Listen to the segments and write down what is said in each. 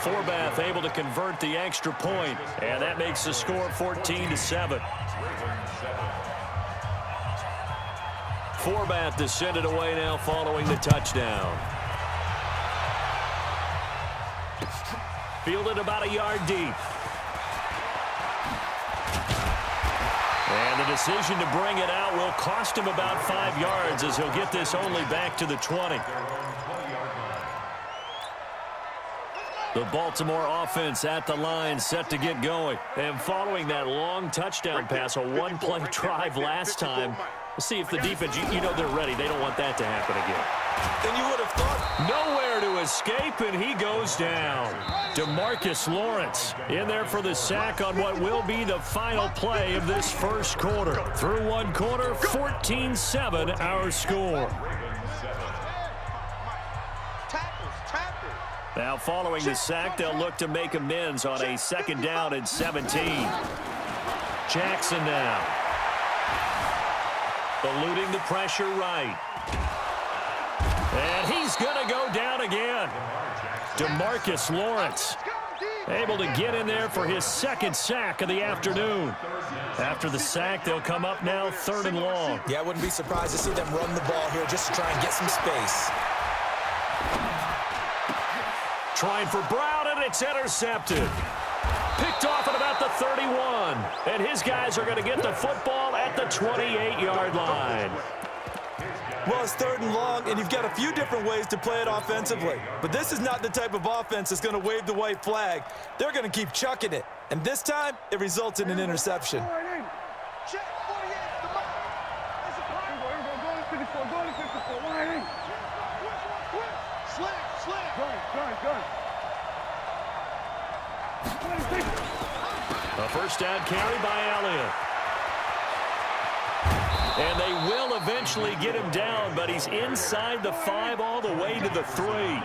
Forbath able to convert the extra point, and that makes the score 14-7. Forbath to send it away now following the touchdown. Fielded about a yard deep. And the decision to bring it out will cost him about 5 yards as he'll get this only back to the 20. The Baltimore offense at the line set to get going. And following that long touchdown pass, a one-play drive last time, we'll see if the defense, you know they're ready. They don't want that to happen again. Then you would have thought. Nowhere to escape, and he goes down. DeMarcus Lawrence in there for the sack on what will be the final play of this first quarter. Through one quarter, 14-7 our score. Now following the sack, they'll look to make amends on a 2nd down and 17. Jackson now. Eluding the pressure right. And he's going to go down again. DeMarcus Lawrence able to get in there for his 2nd sack of the afternoon. After the sack, they'll come up now 3rd and long. Yeah, I wouldn't be surprised to see them run the ball here just to try and get some space. Trying for Brown, and it's intercepted. Picked off at about the 31. And his guys are going to get the football at the 28-yard line. Well, it's 3rd and long, and you've got a few different ways to play it offensively. But this is not the type of offense that's going to wave the white flag. They're going to keep chucking it. And this time, it results in an interception. A first down carry by Elliott. And they will eventually get him down, but he's inside the 5 all the way to the 3.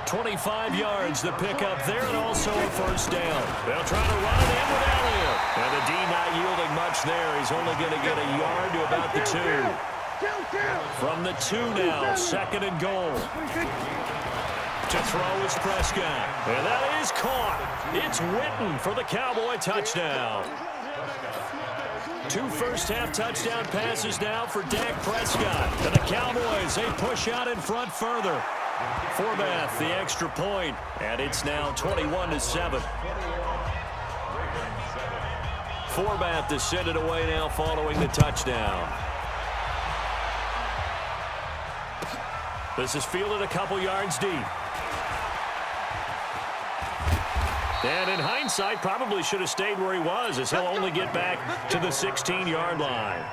25 yards to pick up there, and also a first down. They'll try to run it in with Elliott. And the D not yielding much there. He's only going to get a yard to about the 2. From the 2 now, 2nd and goal. To throw is Prescott. And that is caught. It's Witten for the Cowboy touchdown. 2 first-half touchdown passes now for Dak Prescott. And the Cowboys, they push out in front further. Forbath, the extra point, and it's now 21-7. Forbath to send it away now following the touchdown. This is fielded a couple yards deep. And in hindsight, probably should have stayed where he was, as he'll only get back to the 16-yard line.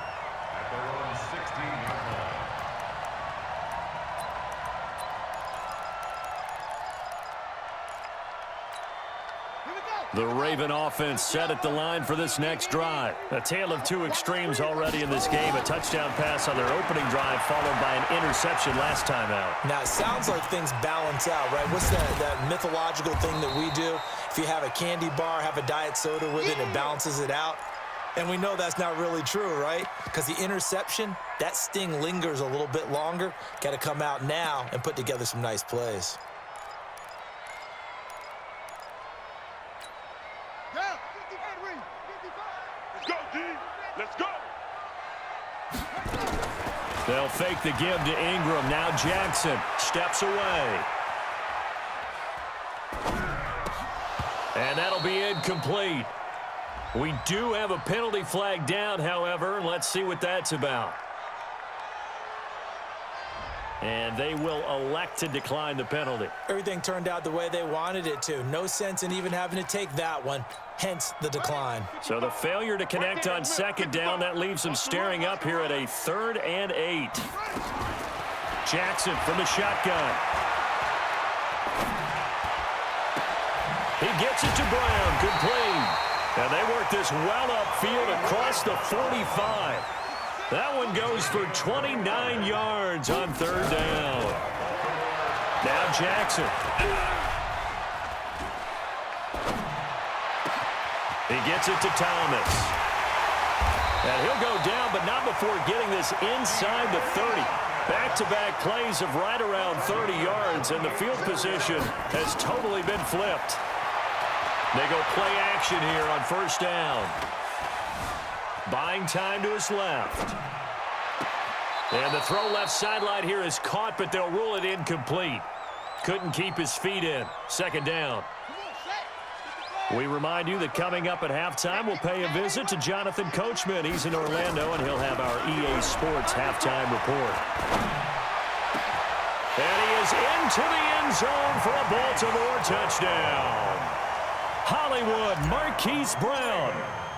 The Raven offense set at the line for this next drive. A tale of 2 extremes already in this game. A touchdown pass on their opening drive followed by an interception last time out. Now, it sounds like things balance out, right? What's that mythological thing that we do? If you have a candy bar, have a diet soda with it, it balances it out. And we know that's not really true, right? Because the interception, that sting lingers a little bit longer. Got to come out now and put together some nice plays. Let's go. They'll fake the give to Ingram. Now Jackson steps away. And that'll be incomplete. We do have a penalty flag down, however, and let's see what that's about. And they will elect to decline the penalty. Everything turned out the way they wanted it to. No sense in even having to take that one, hence the decline. So the failure to connect on 2nd down, that leaves them staring up here at a 3rd and 8. Jackson from the shotgun. He gets it to Brown, complete. And they work this well upfield across the 45. That one goes for 29 yards on 3rd down. Now Jackson. He gets it to Thomas. And he'll go down, but not before getting this inside the 30. Back-to-back plays of right around 30 yards, and the field position has totally been flipped. They go play action here on first down. Buying time to his left. And the throw left sideline here is caught, but they'll rule it incomplete. Couldn't keep his feet in. Second down. We remind you that coming up at halftime, we'll pay a visit to Jonathan Coachman. He's in Orlando, and he'll have our EA Sports halftime report. And he is into the end zone for a Baltimore touchdown. Hollywood Marquise Brown,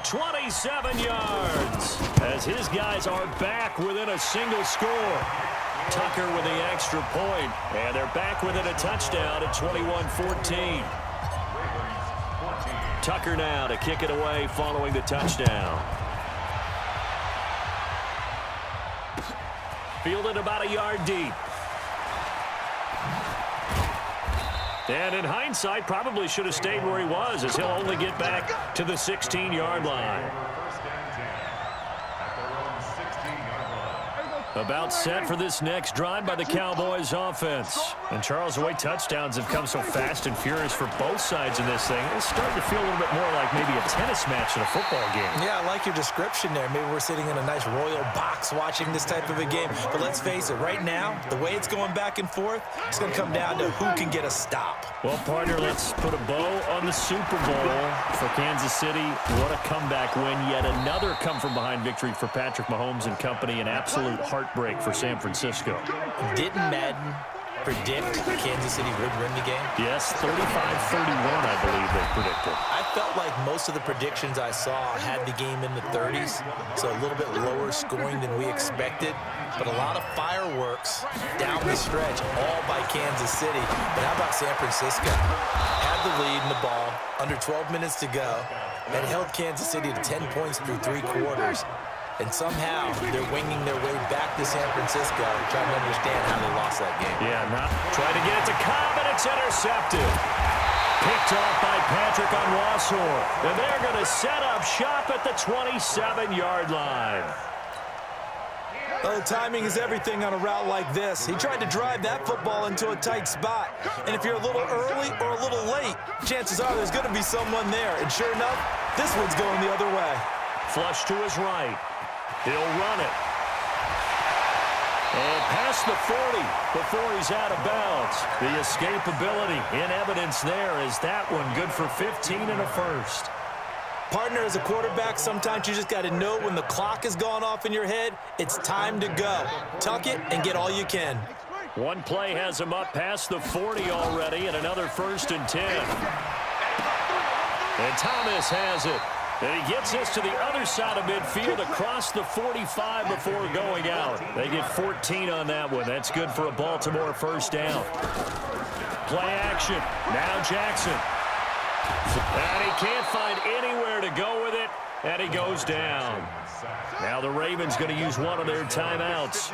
27 yards, as his guys are back within a single score. Tucker with the extra point, and they're back within a touchdown at 21-14. Tucker now to kick it away following the touchdown. Fielded about a yard deep. And in hindsight, probably should have stayed where he was, as he'll only get back to the 16-yard line. About set for this next drive by the Cowboys offense. And Charles, the way touchdowns have come so fast and furious for both sides in this thing, it's starting to feel a little bit more like maybe a tennis match in a football game. Yeah, I like your description there. Maybe we're sitting in a nice royal box watching this type of a game. But let's face it, right now, the way it's going back and forth, it's going to come down to who can get a stop. Well, partner, let's put a bow on the Super Bowl for Kansas City. What a comeback win. Yet another come-from-behind victory for Patrick Mahomes and company. An absolute heartbreak for San Francisco. Didn't Madden predict Kansas City would win the game? Yes, 35-31, I believe they predicted. I felt like most of the predictions I saw had the game in the 30s, so a little bit lower scoring than we expected, but a lot of fireworks down the stretch, all by Kansas City. But how about San Francisco? Had the lead in the ball, under 12 minutes to go, and held Kansas City to 10 points through 3 quarters. And somehow they're winging their way back to San Francisco, trying to understand how they lost that game. Yeah, not trying to get it to Cobb, and it's intercepted. Picked off by Patrick Onwuasor. And they're going to set up shop at the 27-yard line. Oh, timing is everything on a route like this. He tried to drive that football into a tight spot. And if you're a little early or a little late, chances are there's going to be someone there. And sure enough, this one's going the other way. Flush to his right. He'll run it. And past the 40 before he's out of bounds. The escapability in evidence there is that one good for 15 and a first. Partner, as a quarterback, sometimes you just got to know when the clock has gone off in your head, it's time to go. Tuck it and get all you can. One play has him up past the 40 already, and another 1st and 10. And Thomas has it. And he gets us to the other side of midfield across the 45 before going out. They get 14 on that one. That's good for a Baltimore first down. Play action. Now Jackson. And he can't find anywhere to go with it, and he goes down. Now the Ravens going to use one of their timeouts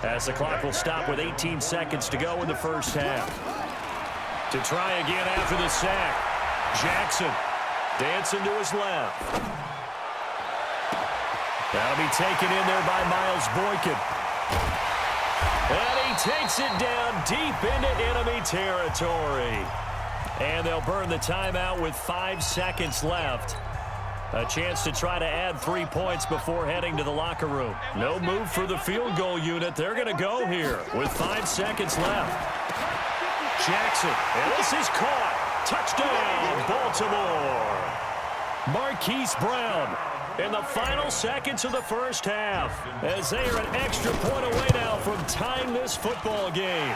as the clock will stop with 18 seconds to go in the first half. To try again after the sack. Jackson. Dancing to his left. That'll be taken in there by Miles Boykin. And he takes it down deep into enemy territory. And they'll burn the timeout with 5 seconds left. A chance to try to add 3 points before heading to the locker room. No move for the field goal unit. They're going to go here with 5 seconds left. Jackson, and this is caught. Touchdown, Baltimore. Marquise Brown in the final seconds of the first half as they are an extra point away now from tying this football game.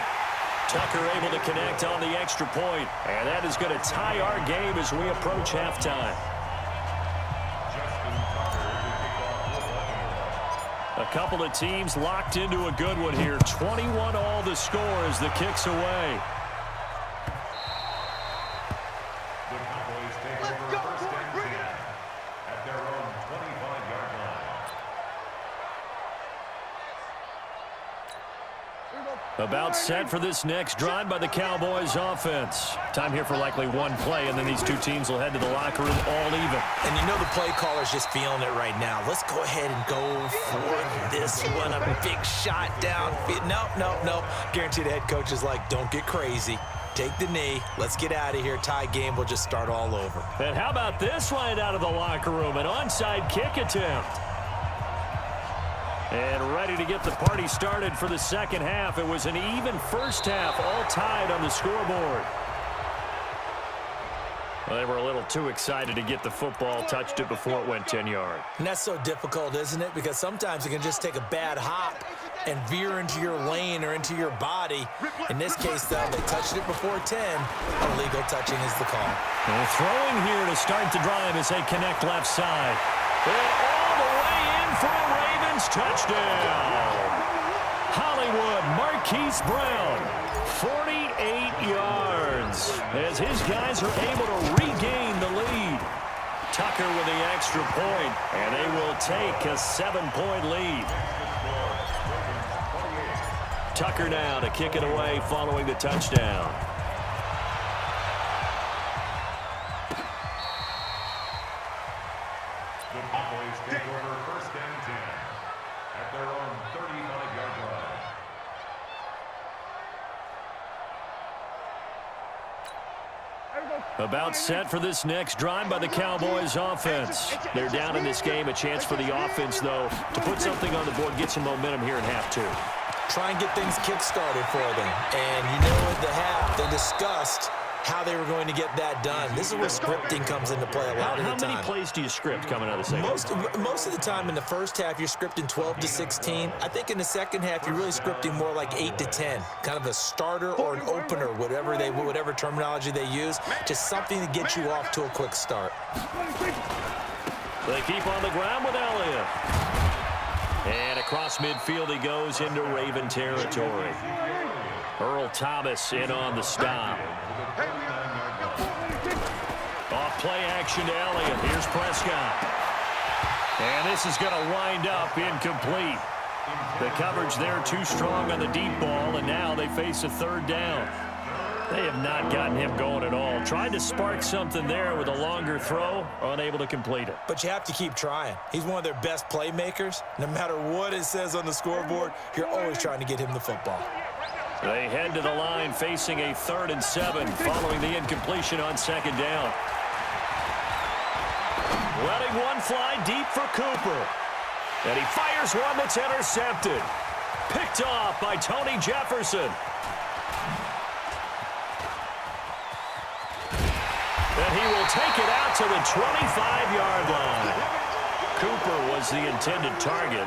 Tucker able to connect on the extra point, and that is going to tie our game as we approach halftime. A couple of teams locked into a good one here. 21 all the score as the kick's away. About set for this next drive by the Cowboys offense. Time here for likely one play, and then these two teams will head to the locker room all even. And you know the play caller's just feeling it right now. Let's go ahead and go for this one. A big shot down. Nope. Guarantee the head coach is like, don't get crazy. Take the knee. Let's get out of here. Tie game. We'll just start all over. And how about this one out of the locker room? An onside kick attempt. And ready to get the party started for the second half. It was an even first half, all tied on the scoreboard. Well, they were a little too excited to get the football, touched it before it went 10 yards. And that's so difficult, isn't it? Because sometimes you can just take a bad hop and veer into your lane or into your body. In this case, though, they touched it before 10. Illegal touching is the call. And throwing here to start the drive as they connect left side. And all the way in for a Ravens touchdown. Hollywood Marquise Brown, 48 yards, as his guys are able to regain the lead. Tucker with the extra point, and they will take a 7-point lead. Tucker now to kick it away following the touchdown. The Cowboys take over first and 10 at their own 35-yard line. About set for this next drive by the Cowboys offense. They're down in this game. A chance for the offense, though, to put something on the board, get some momentum here in half two. Try and get things kick-started for them. And you know at the half, they discussed how they were going to get that done. This is where scripting comes into play a lot of the time. How many plays do you script coming out of the second? Most of the time in the first half, you're scripting 12 to 16. I think in the second half, you're really scripting more like 8 to 10. Kind of a starter or an opener, whatever terminology they use. Just something to get you off to a quick start. They keep on the ground with Elliott. And across midfield he goes into Raven territory. Earl Thomas in on the stop. Off play action to Elliott. Here's Prescott. And this is going to wind up incomplete. The coverage there too strong on the deep ball, and now they face a third down. They have not gotten him going at all. Tried to spark something there with a longer throw, unable to complete it. But you have to keep trying. He's one of their best playmakers. No matter what it says on the scoreboard, you're always trying to get him the football. They head to the line facing a 3rd and 7 following the incompletion on second down. Letting one fly deep for Cooper. And he fires one that's intercepted. Picked off by Tony Jefferson. And he will take it out to the 25-yard line. Cooper was the intended target.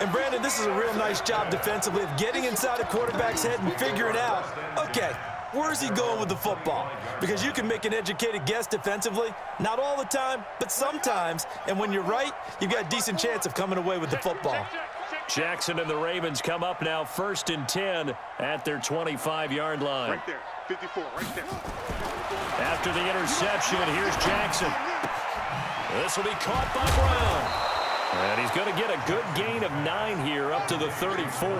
And, Brandon, this is a real nice job defensively of getting inside a quarterback's head and figuring out, okay, where's he going with the football? Because you can make an educated guess defensively, not all the time, but sometimes. And when you're right, you've got a decent chance of coming away with the football. Jackson and the Ravens come up now 1st and 10 at their 25-yard line. Right there, 54, right there. After the interception, here's Jackson. This will be caught by Brown. And he's going to get a good gain of 9 here up to the 34.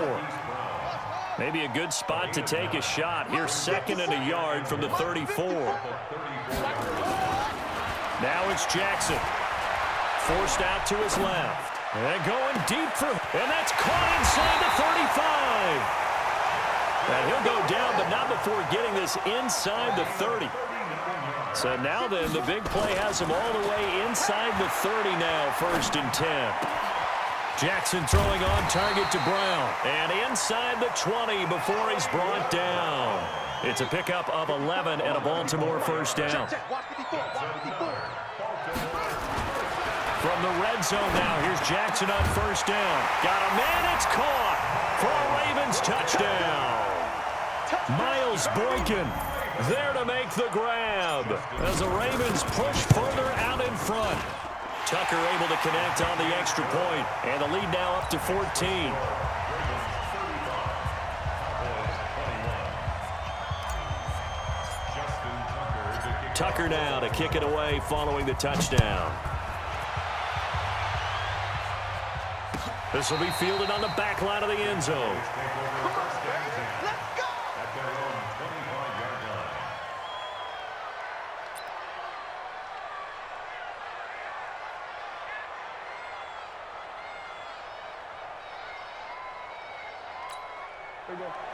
Maybe a good spot to take a shot. Here's 2nd and a yard from the 34. Now it's Jackson. Forced out to his left. And going deep for, and that's caught inside the 35. And he'll go down, but not before getting this inside the 30. So now then, the big play has him all the way inside the 30 now, 1st and 10. Jackson throwing on target to Brown. And inside the 20 before he's brought down. It's a pickup of 11 and a Baltimore first down. From the red zone now, here's Jackson on first down. Got a man, it's caught for a Ravens touchdown. Miles Boykin there to make the grab as the Ravens push further out in front. Tucker able to connect on the extra point, and the lead now up to 14. Tucker now to kick it away following the touchdown. This will be fielded on the back line of the end zone.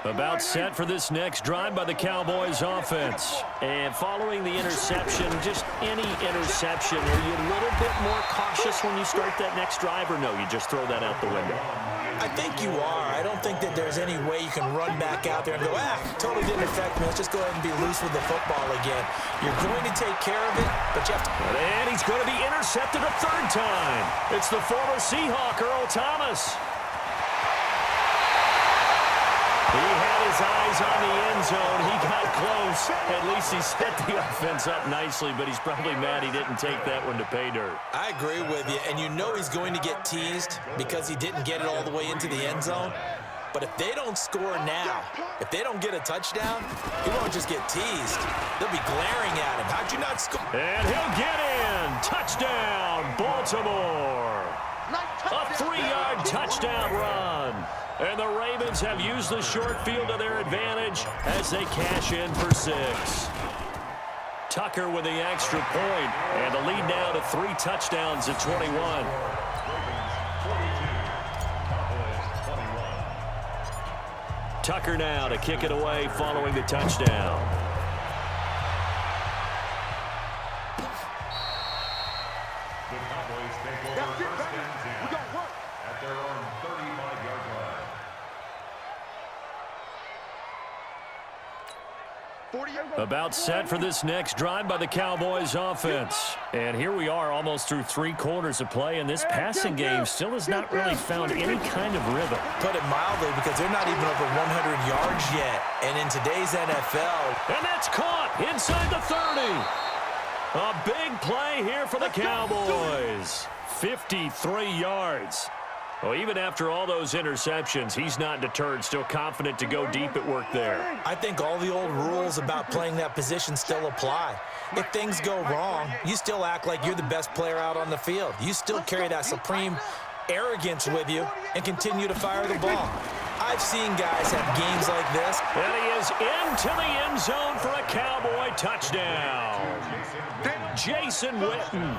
About set for this next drive by the Cowboys offense. And following the interception, just any interception, are you a little bit more cautious when you start that next drive, or no, you just throw that out the window? I think you are. I don't think that there's any way you can run back out there and go, totally didn't affect me. Let's just go ahead and be loose with the football again. You're going to take care of it, but you have to... And he's going to be intercepted a third time. It's the former Seahawk, Earl Thomas. He had his eyes on the end zone. He got close. At least he set the offense up nicely, but he's probably mad he didn't take that one to pay dirt. I agree with you, and you know he's going to get teased because he didn't get it all the way into the end zone. But if they don't score now, if they don't get a touchdown, he won't just get teased. They'll be glaring at him. How'd you not score? And he'll get in. Touchdown, Baltimore. A 3-yard touchdown run. And the Ravens have used the short field to their advantage as they cash in for 6. Tucker with the extra point, and the lead now to 3 touchdowns at 21. Tucker now to kick it away following the touchdown. The Cowboys take over first and 10 at their own 35-yard line. About set for this next drive by the Cowboys offense. And here we are almost through 3 quarters of play, and this passing game still has not really found any kind of rhythm. Put it mildly, because they're not even over 100 yards yet. And in today's NFL... And that's caught inside the 30. A big play here for the Cowboys. 53 yards. Well, even after all those interceptions, he's not deterred, still confident to go deep at work there. I think all the old rules about playing that position still apply. If things go wrong, you still act like you're the best player out on the field. You still carry that supreme arrogance with you and continue to fire the ball. I've seen guys have games like this. And he is into the end zone for a Cowboy touchdown. Jason Witten,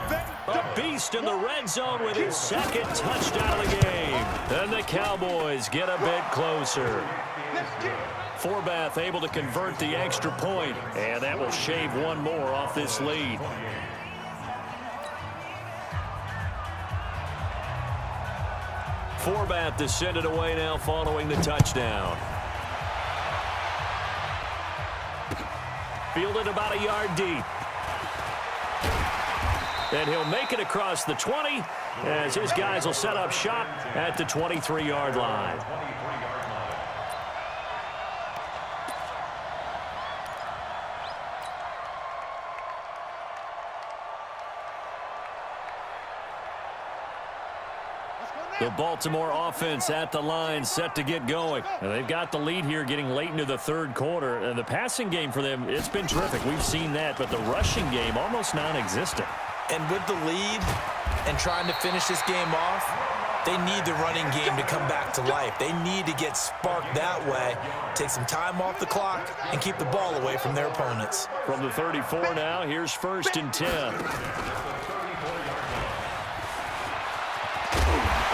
a beast in the red zone with his 2nd touchdown of the game. And the Cowboys get a bit closer. Forbath able to convert the extra point, and that will shave one more off this lead. Forbath to send it away now following the touchdown. Fielded about a yard deep. And he'll make it across the 20 as his guys will set up shop at the 23-yard line. The Baltimore offense at the line, set to get going. And they've got the lead here getting late into the 3rd quarter. And the passing game for them, it's been terrific. We've seen that, but the rushing game almost non-existent. And with the lead and trying to finish this game off, they need the running game to come back to life. They need to get sparked that way, take some time off the clock, and keep the ball away from their opponents. From the 34 now, here's 1st and 10.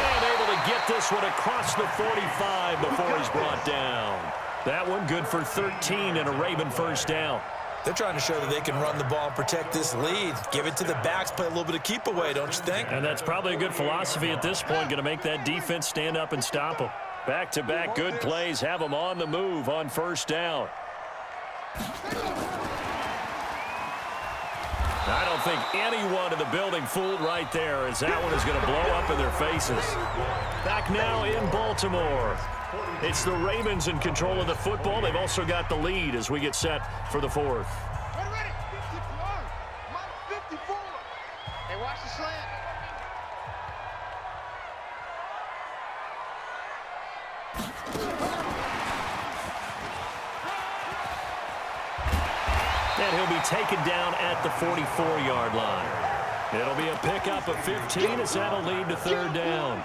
And able to get this one across the 45 before he's brought down. That one good for 13 and a Raven first down. They're trying to show that they can run the ball and protect this lead. Give it to the backs, play a little bit of keep away, don't you think? And that's probably a good philosophy at this point, going to make that defense stand up and stop them. Back-to-back good plays have them on the move on 1st down. I don't think anyone in the building fooled right there, as that one is going to blow up in their faces. Back now in Baltimore. It's the Ravens in control of the football. They've also got the lead as we get set for the 4th. Ready? 54. Hey, watch the slant. And he'll be taken down at the 44-yard line. It'll be a pickup of 15 as that'll lead to 3rd down.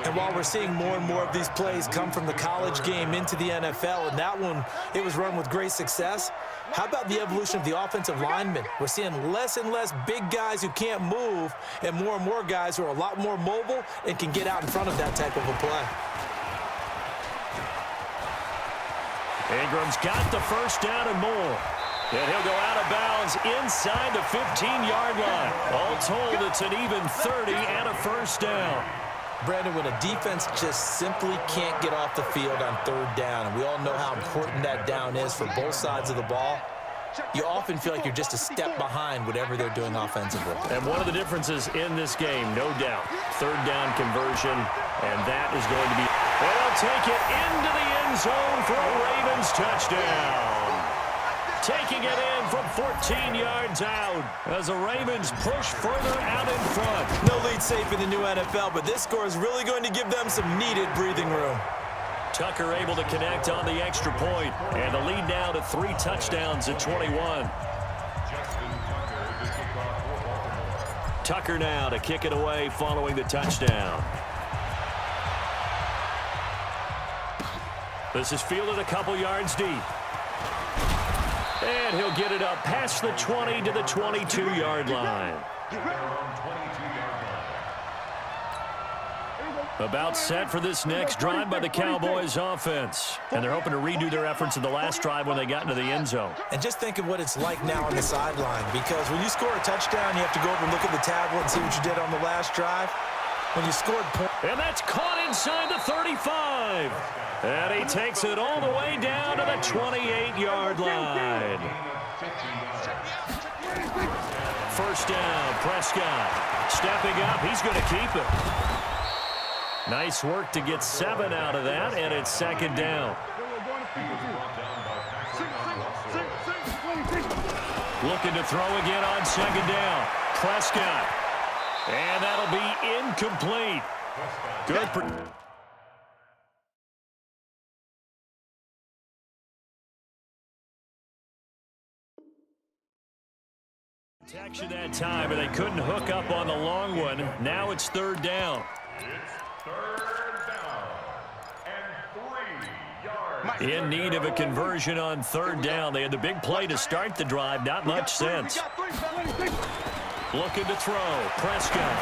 And while we're seeing more and more of these plays come from the college game into the NFL, and that one, it was run with great success, how about the evolution of the offensive linemen? We're seeing less and less big guys who can't move and more guys who are a lot more mobile and can get out in front of that type of a play. Ingram's got the first down and more. And he'll go out of bounds inside the 15-yard line. All told, it's an even 30 and a first down. Brandon, when a defense just simply can't get off the field on third down, and we all know how important that down is for both sides of the ball, you often feel like you're just a step behind whatever they're doing offensively. And one of the differences in this game, no doubt, third down conversion, and that is going to be... They'll take it into the end zone for a Ravens touchdown. Taking it in from 14 yards out as the Ravens push further out in front. No lead safe in the new NFL, but this score is really going to give them some needed breathing room. Tucker able to connect on the extra point, and the lead now to 3 touchdowns at 21. Tucker now to kick it away following the touchdown. This is fielded a couple yards deep. And he'll get it up past the 20 to the 22-yard line. About set for this next drive by the Cowboys offense. And they're hoping to redo their efforts in the last drive when they got into the end zone. And just think of what it's like now on the sideline, because when you score a touchdown, you have to go over and look at the tablet and see what you did on the last drive. When you scored points. And that's caught inside the 35. And he takes it all the way down to the 28-yard line. First down, Prescott. Stepping up, he's going to keep it. Nice work to get 7 out of that, and it's second down. Looking to throw again on second down. Prescott. And that'll be incomplete. Good. Protection that time, and they couldn't hook up on the long one. Now it's third down. It's third down and 3 yards. In need of a conversion on third down. They had the big play to start the drive. Not much sense. Looking to throw. Prescott.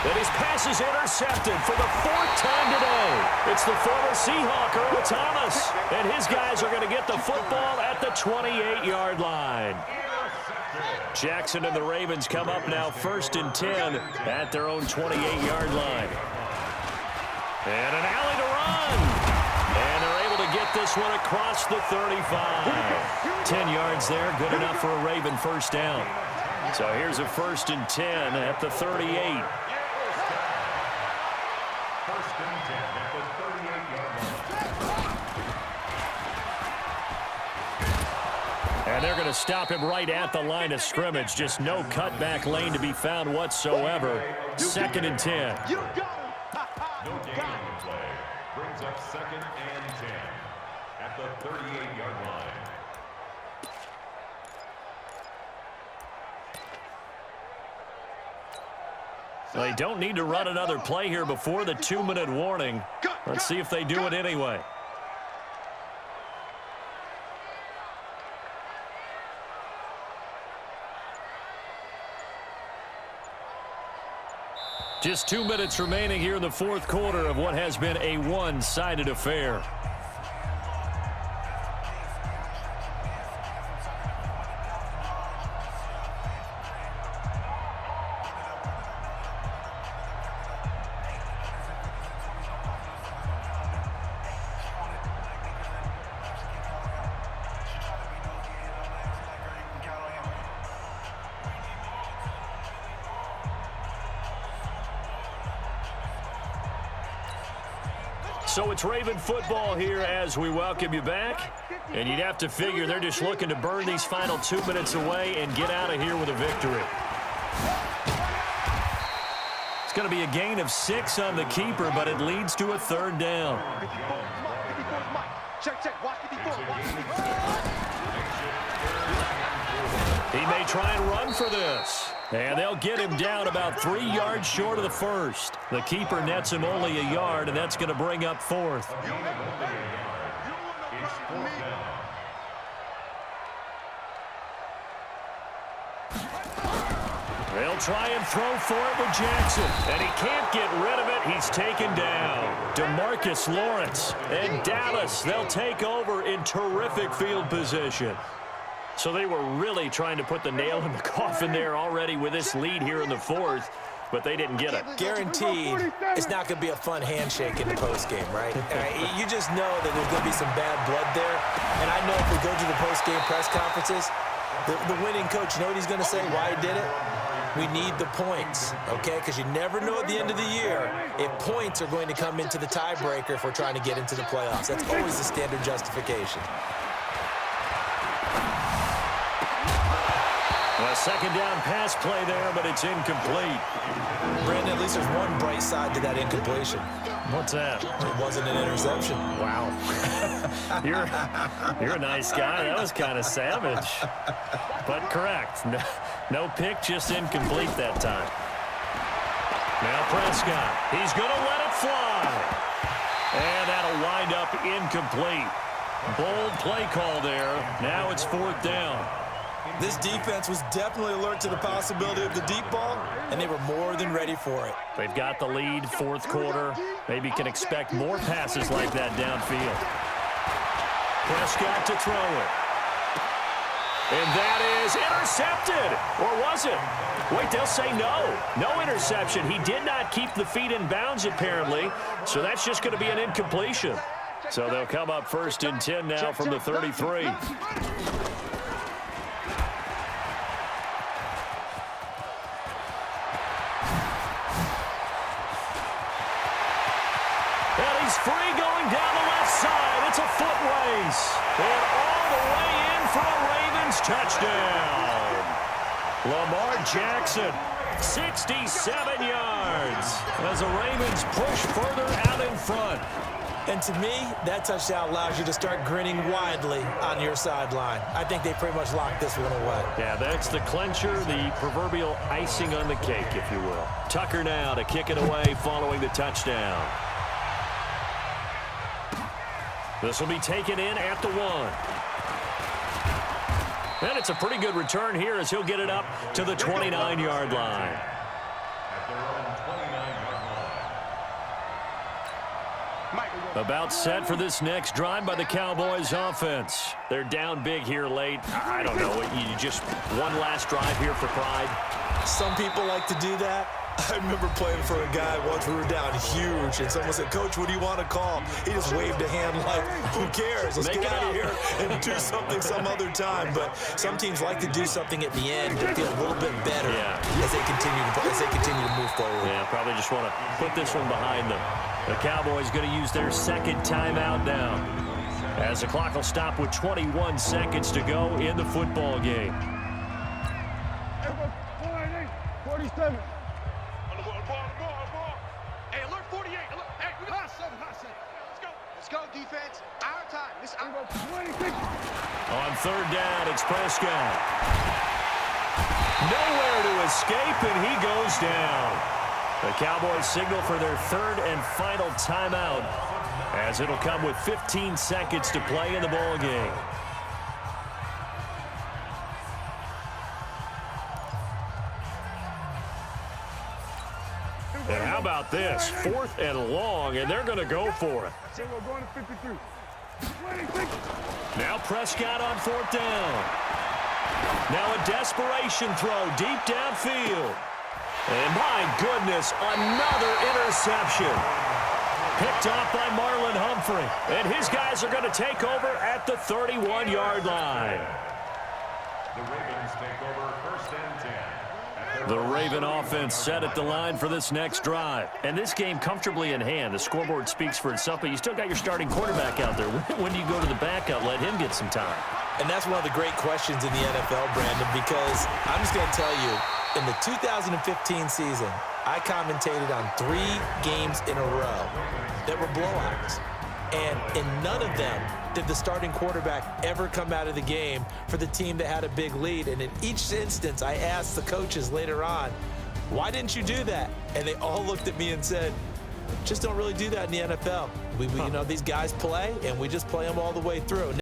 And his pass is intercepted for the 4th time today. It's the former Seahawk, Earl Thomas. And his guys are going to get the football at the 28-yard line. Jackson and the Ravens come up now 1st and 10 at their own 28-yard line. And an alley to run. And they're able to get this one across the 35. 10 yards there, good enough for a Raven first down. So here's a 1st and 10 at the 38. 1st and 10 at the 38-yard line. And they're going to stop him right at the line of scrimmage. Just no cutback lane to be found whatsoever. 2nd and 10. No gain on the play. Brings up 2nd and 10 at the 38-yard line. They don't need to run another play here before the 2-minute warning. Let's see if they do it anyway. Just 2 minutes remaining here in the 4th quarter of what has been a one-sided affair. So it's Raven football here as we welcome you back. And you'd have to figure they're just looking to burn these final 2 minutes away and get out of here with a victory. It's going to be a gain of 6 on the keeper, but it leads to a 3rd down. He may try and run for this. And they'll get him down about 3 yards short of the first. The keeper nets him only a yard, and that's going to bring up 4th. They'll try and throw for it with Jackson, and he can't get rid of it. He's taken down. DeMarcus Lawrence and Dallas, they'll take over in terrific field position. So they were really trying to put the nail in the coffin there already with this lead here in the fourth, but they didn't get it. Guaranteed it's not going to be a fun handshake in the postgame, right? You just know that there's going to be some bad blood there. And I know if we go to the postgame press conferences, the winning coach, you know what he's going to say, why he did it? We need the points, okay? Because you never know at the end of the year if points are going to come into the tiebreaker if we're trying to get into the playoffs. That's always the standard justification. A second down pass play there, but it's incomplete. Brandon, at least there's one bright side to that incompletion. What's that? It wasn't an interception. Wow. You're a nice guy. That was kind of savage. But correct. No pick, just incomplete that time. Now Prescott. He's going to let it fly. And that'll wind up incomplete. Bold play call there. Now it's fourth down. This defense was definitely alert to the possibility of the deep ball, and they were more than ready for it. They've got the lead, fourth quarter. Maybe can expect more passes like that downfield. Prescott to throw it. And that is intercepted. Or was it? Wait, they'll say no. No interception. He did not keep the feet in bounds, apparently. So that's just going to be an incompletion. So they'll come up first and 10 now from the 33. He's free going down the left side. It's a foot race. And all the way in for a Ravens touchdown. Lamar Jackson, 67 yards as the Ravens push further out in front. And to me, that touchdown allows you to start grinning widely on your sideline. I think they pretty much locked this one away. Yeah, that's the clincher, the proverbial icing on the cake, if you will. Tucker now to kick it away following the touchdown. This will be taken in at the 1. And it's a pretty good return here as he'll get it up to the 29-yard line. About set for this next drive by the Cowboys offense. They're down big here late. I don't know. You just one last drive here for pride. Some people like to do that. I remember playing for a guy once. We were down huge, and someone said, "Coach, what do you want to call?" He just waved a hand like, "Who cares? Let's get out of here and do something some other time." But some teams like to do something at the end to feel a little bit better as they continue to move forward. Yeah, probably just want to put this one behind them. The Cowboys going to use their second timeout now, as the clock will stop with 21 seconds to go in the football game. 47. Hey, alert 48. Alert. Hey, we got seven. Let's go, defense. Our time. This I'm going 26. On third down, it's Prescott. Nowhere to escape, and he goes down. The Cowboys signal for their third and final timeout, as it'll come with 15 seconds to play in the ball game. And how about this? 4th and long, and they're going to go for it. Now Prescott on 4th down. Now a desperation throw deep downfield. And my goodness, another interception. Picked off by Marlon Humphrey. And his guys are going to take over at the 31-yard line. The Ravens take over first and 10. The Raven offense set at the line for this next drive. And this game comfortably in hand. The scoreboard speaks for itself, but you still got your starting quarterback out there. When do you go to the backup? Let him get some time. And that's one of the great questions in the NFL, Brandon, because I'm just going to tell you, in the 2015 season, I commentated on 3 games in a row that were blowouts. And in none of them did the starting quarterback ever come out of the game for the team that had a big lead. And in each instance, I asked the coaches later on, why didn't you do that? And they all looked at me and said, just don't really do that in the NFL. You know, these guys play, and we just play them all the way through.